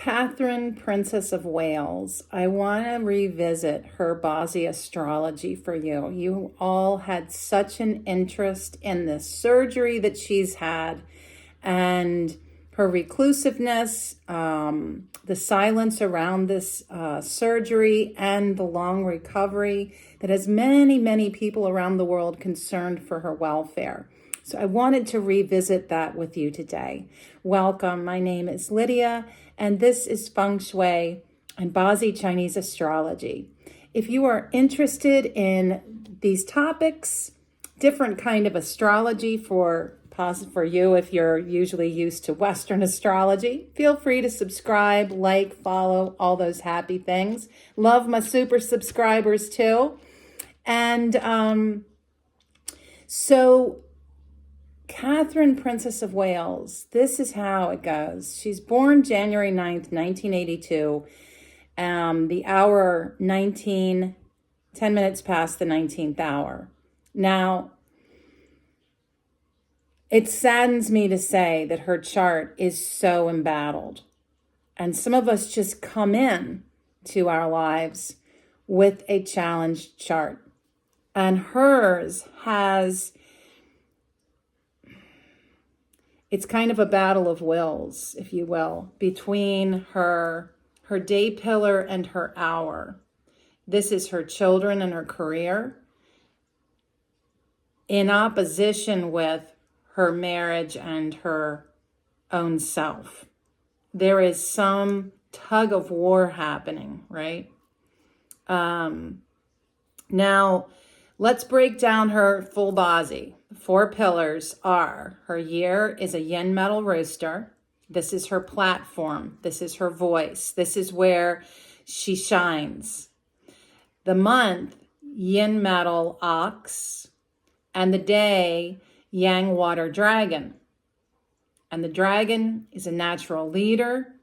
Catherine, Princess of Wales. I want to revisit her Bazi Astrology for you. You all had such an interest in this surgery that she's had and her reclusiveness, the silence around this surgery, and the long recovery that has many, many people around the world concerned for her welfare. So I wanted to revisit that with you today. Welcome. My name is Lydia, and this is Feng Shui and Bazi Chinese Astrology. If you are interested in these topics, different kind of astrology for you if you're usually used to Western astrology, feel free to subscribe, like, follow, all those happy things. Love my super subscribers too. And so Catherine, Princess of Wales, this is how it goes. She's born January 9th, 1982. The hour 10 minutes past the 19th hour. Now, it saddens me to say that her chart is so embattled. And some of us just come in to our lives with a challenged chart. And hers has, it's kind of a battle of wills, if you will, between her day pillar and her hour. This is her children and her career in opposition with her marriage and her own self. There is some tug of war happening, right? Now, let's break down her full Bazi. 4 pillars are, her year is a yin metal rooster. This is her platform. This is her voice. This is where she shines. The month, yin metal ox, and the day, yang water dragon. And the dragon is a natural leader,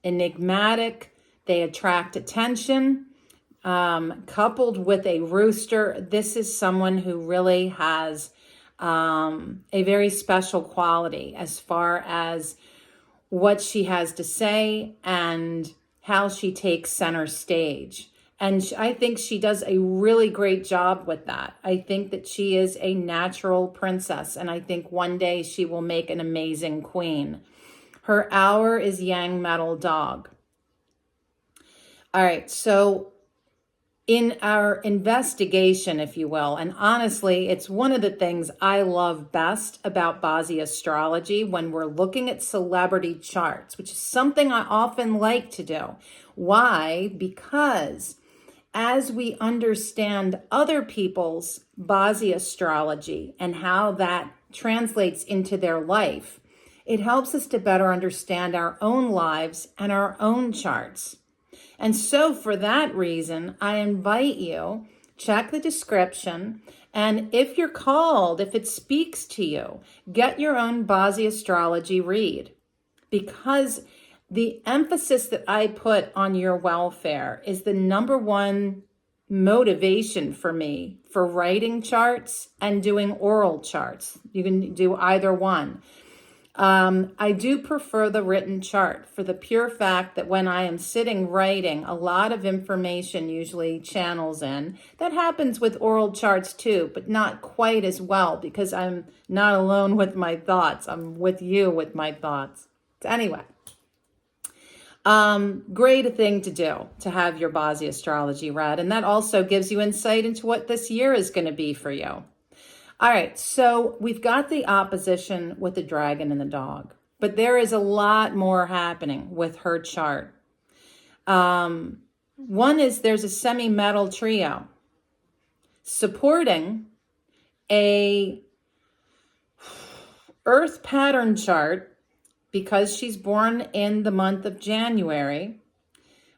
enigmatic. They attract attention. Coupled with a rooster, this is someone who really has a very special quality as far as what she has to say and how she takes center stage. And I think she does a really great job with that. I think that she is a natural princess, and I think one day she will make an amazing queen. Her hour is yang metal dog. All right, so in our investigation, if you will, and honestly, it's one of the things I love best about Bazi Astrology when we're looking at celebrity charts, which is something I often like to do. Why? Because as we understand other people's Bazi astrology and how that translates into their life, it helps us to better understand our own lives and our own charts. And so for that reason, I invite you, check the description, and if you're called, if it speaks to you, get your own Bazi astrology read. Because the emphasis that I put on your welfare is the number one motivation for me for writing charts and doing oral charts. You can do either one. I do prefer the written chart for the pure fact that when I am sitting writing, a lot of information usually channels in. That happens with oral charts too, but not quite as well because I'm not alone with my thoughts. I'm with you with my thoughts. So anyway. Great thing to do, to have your Bazi astrology read. And that also gives you insight into what this year is going to be for you. All right, so we've got the opposition with the dragon and the dog, but there is a lot more happening with her chart. One is there's a semi-metal trio supporting a earth pattern chart because she's born in the month of January,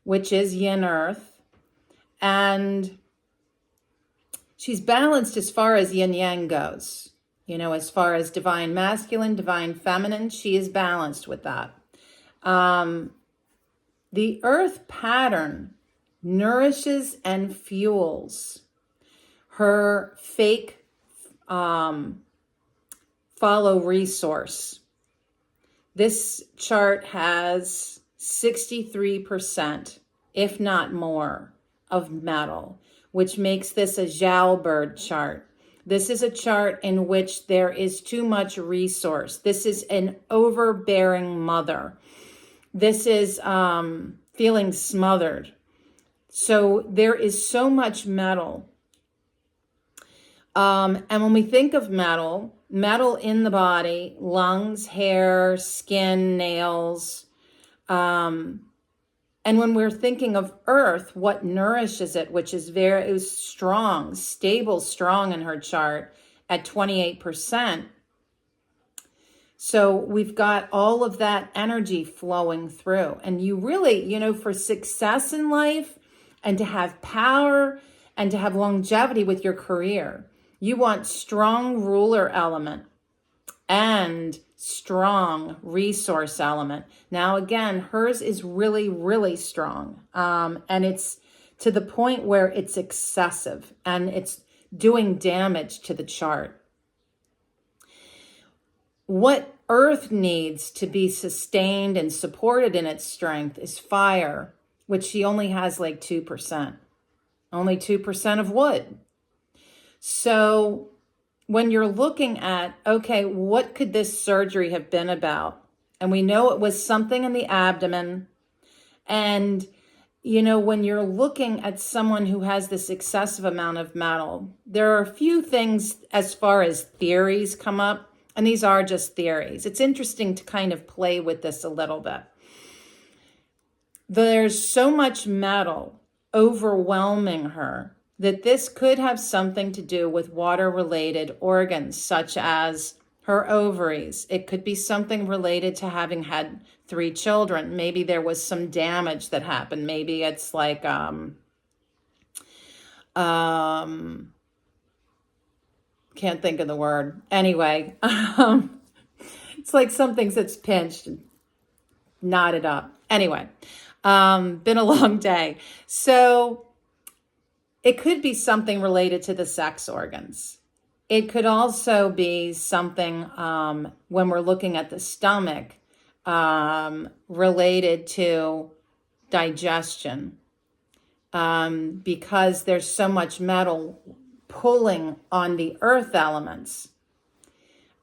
which is yin earth, and she's balanced as far as yin yang goes. You know, as far as divine masculine, divine feminine, she is balanced with that. The earth pattern nourishes and fuels her fake follow resource. This chart has 63%, if not more, of metal, which makes this a jailbird chart. This is a chart in which there is too much resource. This is an overbearing mother. This is feeling smothered. So there is so much metal. And when we think of metal, metal in the body, lungs, hair, skin, nails, and when we're thinking of earth, what nourishes it, which is it was strong, stable, strong in her chart at 28%. So we've got all of that energy flowing through. And you really, for success in life and to have power and to have longevity with your career, you want strong ruler element and strong resource element. Now, again, hers is really, really strong. And it's to the point where it's excessive and it's doing damage to the chart. What earth needs to be sustained and supported in its strength is fire, which she only has like 2%. Only 2% of wood. So when you're looking at, okay, what could this surgery have been about? And we know it was something in the abdomen. And, when you're looking at someone who has this excessive amount of metal, there are a few things as far as theories come up. And these are just theories. It's interesting to kind of play with this a little bit. There's so much metal overwhelming her that this could have something to do with water-related organs, such as her ovaries. It could be something related to having had 3 children. Maybe there was some damage that happened. Maybe it's like, can't think of the word. Anyway, it's like something that's pinched and knotted up. Anyway, been a long day. So it could be something related to the sex organs. It could also be something when we're looking at the stomach related to digestion because there's so much metal pulling on the earth elements.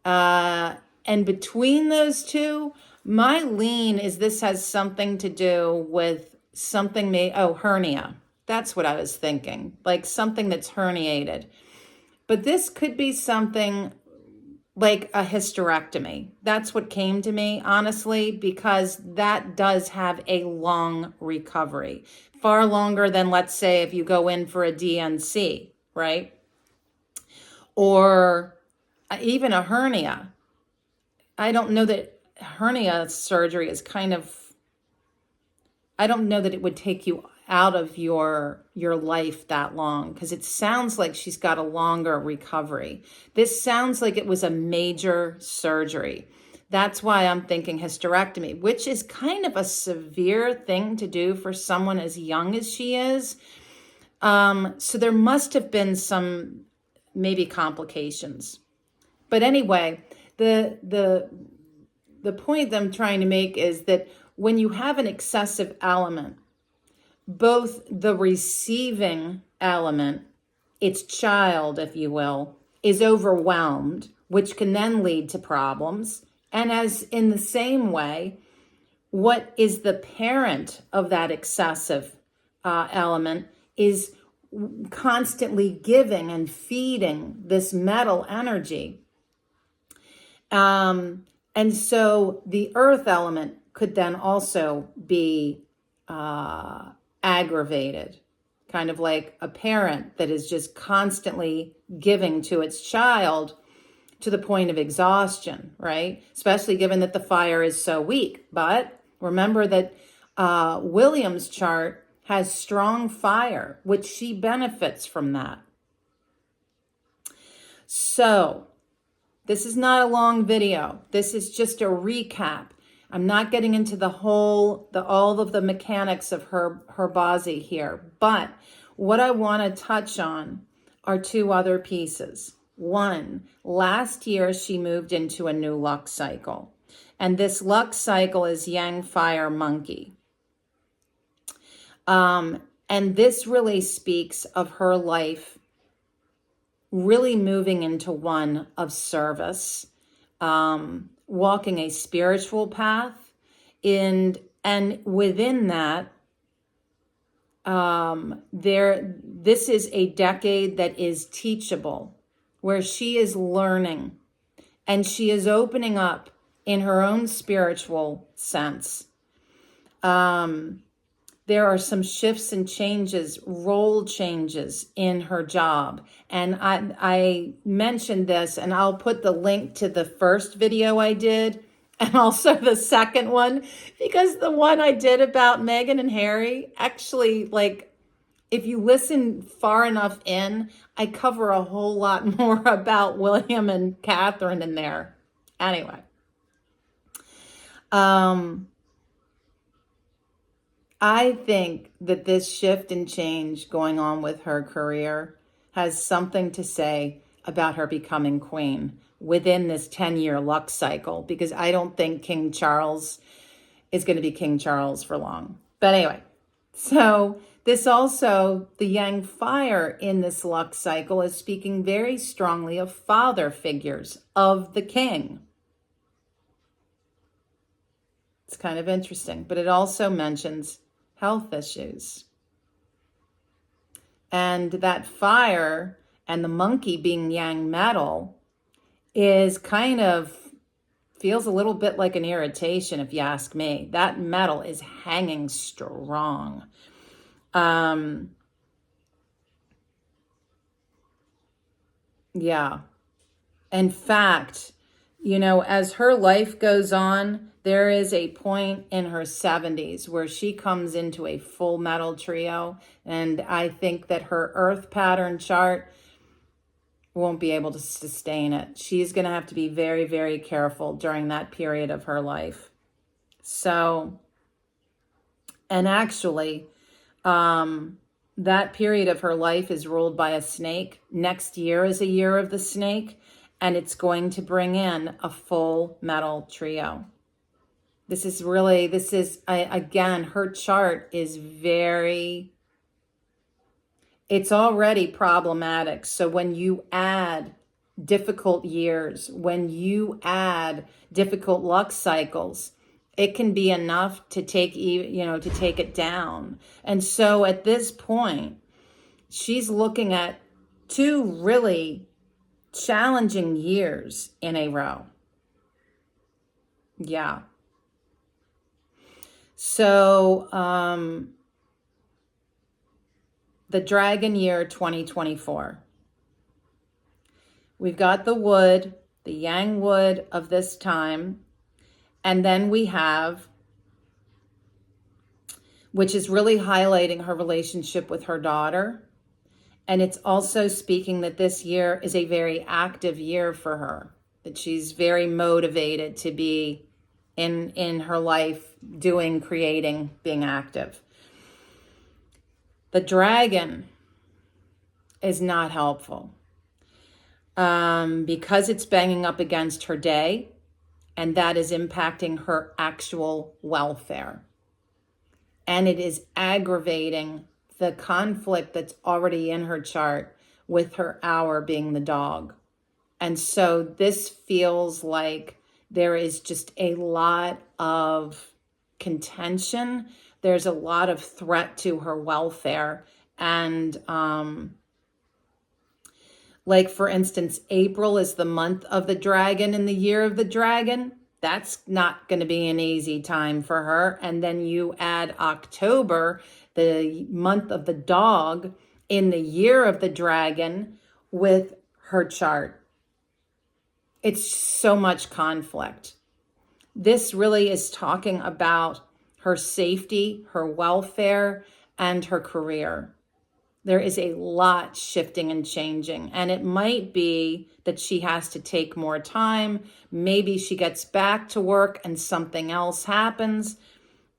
And between those two, my lean is this has something to do with something hernia. That's what I was thinking, like something that's herniated. But this could be something like a hysterectomy. That's what came to me, honestly, because that does have a long recovery. Far longer than, let's say, if you go in for a DNC, right? Or even a hernia. I don't know that hernia surgery is I don't know that it would take you out of your life that long, because it sounds like she's got a longer recovery. This sounds like it was a major surgery. That's why I'm thinking hysterectomy, which is kind of a severe thing to do for someone as young as she is. So there must have been some maybe complications. But anyway, the point that I'm trying to make is that when you have an excessive element, both the receiving element, its child, if you will, is overwhelmed, which can then lead to problems. And as in the same way, what is the parent of that excessive element is constantly giving and feeding this metal energy. And so the earth element could then also be aggravated, kind of like a parent that is just constantly giving to its child to the point of exhaustion, right? Especially given that the fire is so weak. But remember that William's chart has strong fire, which she benefits from that. So this is not a long video. This is just a recap. I'm not getting into all of the mechanics of her Bazi here, but what I want to touch on are 2 other pieces. One, last year she moved into a new luck cycle. And this luck cycle is Yang Fire Monkey. And this really speaks of her life really moving into one of service, walking a spiritual path. And within that, this is a decade that is teachable, where she is learning and she is opening up in her own spiritual sense. There are some shifts and changes, role changes in her job. And I mentioned this, and I'll put the link to the first video I did and also the second one, because the one I did about Meghan and Harry, actually, like, if you listen far enough in, I cover a whole lot more about William and Catherine in there. Anyway. I think that this shift and change going on with her career has something to say about her becoming queen within this 10-year luck cycle, because I don't think King Charles is going to be King Charles for long. But anyway, so this also, the Yang Fire in this luck cycle is speaking very strongly of father figures of the king. It's kind of interesting, but it also mentions health issues. And that fire and the monkey being yang metal is kind of, feels a little bit like an irritation, if you ask me. That metal is hanging strong. Yeah. In fact, you know, as her life goes on, there is a point in her 70s where she comes into a full metal trio. And I think that her earth pattern chart won't be able to sustain it. She's going to have to be very, very careful during that period of her life. So, and actually, that period of her life is ruled by a snake. Next year is a year of the snake, and it's going to bring in a full metal trio. Again, her chart is it's already problematic. So when you add difficult years, when you add difficult luck cycles, it can be enough to take it down. And so at this point, she's looking at 2 really challenging years in a row. Yeah. So, the dragon year 2024. We've got the wood, the yang wood of this time. And then we have, which is really highlighting her relationship with her daughter. And it's also speaking that this year is a very active year for her, that she's very motivated to be in her life, doing, creating, being active. The dragon is not helpful because it's banging up against her day, and that is impacting her actual welfare. And it is aggravating the conflict that's already in her chart with her hour being the dog. And so this feels like there is just a lot of contention. There's a lot of threat to her welfare. And like, for instance, April is the month of the dragon in the year of the dragon. That's not going to be an easy time for her. And then you add October, the month of the dog, in the year of the dragon with her chart. It's so much conflict. This really is talking about her safety, her welfare, and her career. There is a lot shifting and changing, and it might be that she has to take more time. Maybe she gets back to work and something else happens.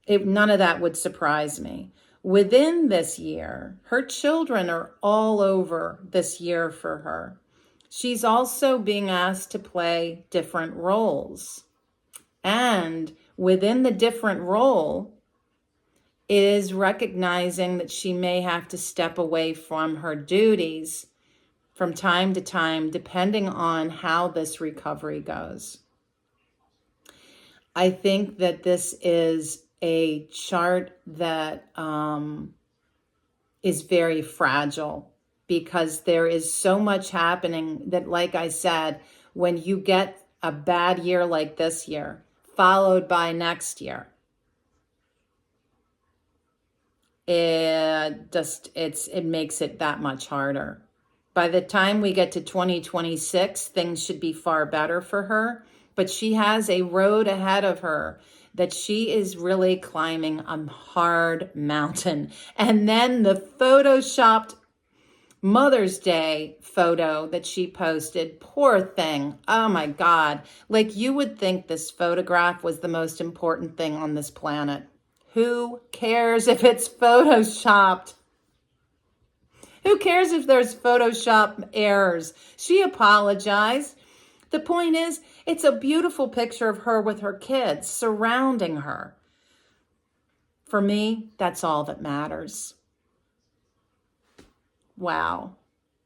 None of that would surprise me. Within this year, her children are all over this year for her. She's also being asked to play different roles. And within the different role is recognizing that she may have to step away from her duties from time to time, depending on how this recovery goes. I think that this is a chart that is very fragile, because there is so much happening that, like I said, when you get a bad year like this year, followed by next year, it makes it that much harder. By the time we get to 2026, things should be far better for her, but she has a road ahead of her that she is really climbing a hard mountain. And then the photoshopped Mother's Day photo that she posted, poor thing. Oh my God. Like, you would think this photograph was the most important thing on this planet. Who cares if it's photoshopped? Who cares if there's Photoshop errors? She apologized. The point is, it's a beautiful picture of her with her kids surrounding her. For me, that's all that matters. Wow.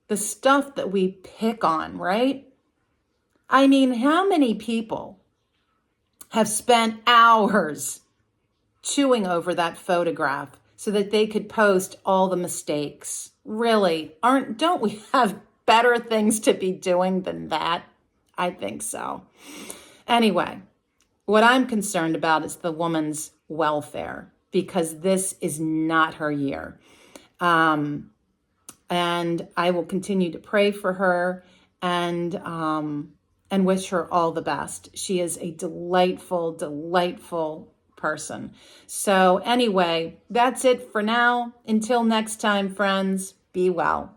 The stuff that we pick on, right? I mean, how many people have spent hours chewing over that photograph so that they could post all the mistakes? Really, don't we have better things to be doing than that? I think so. Anyway, what I'm concerned about is the woman's welfare, because this is not her year. And I will continue to pray for her and wish her all the best. She is a delightful, delightful person. So anyway, that's it for now. Until next time, friends, be well.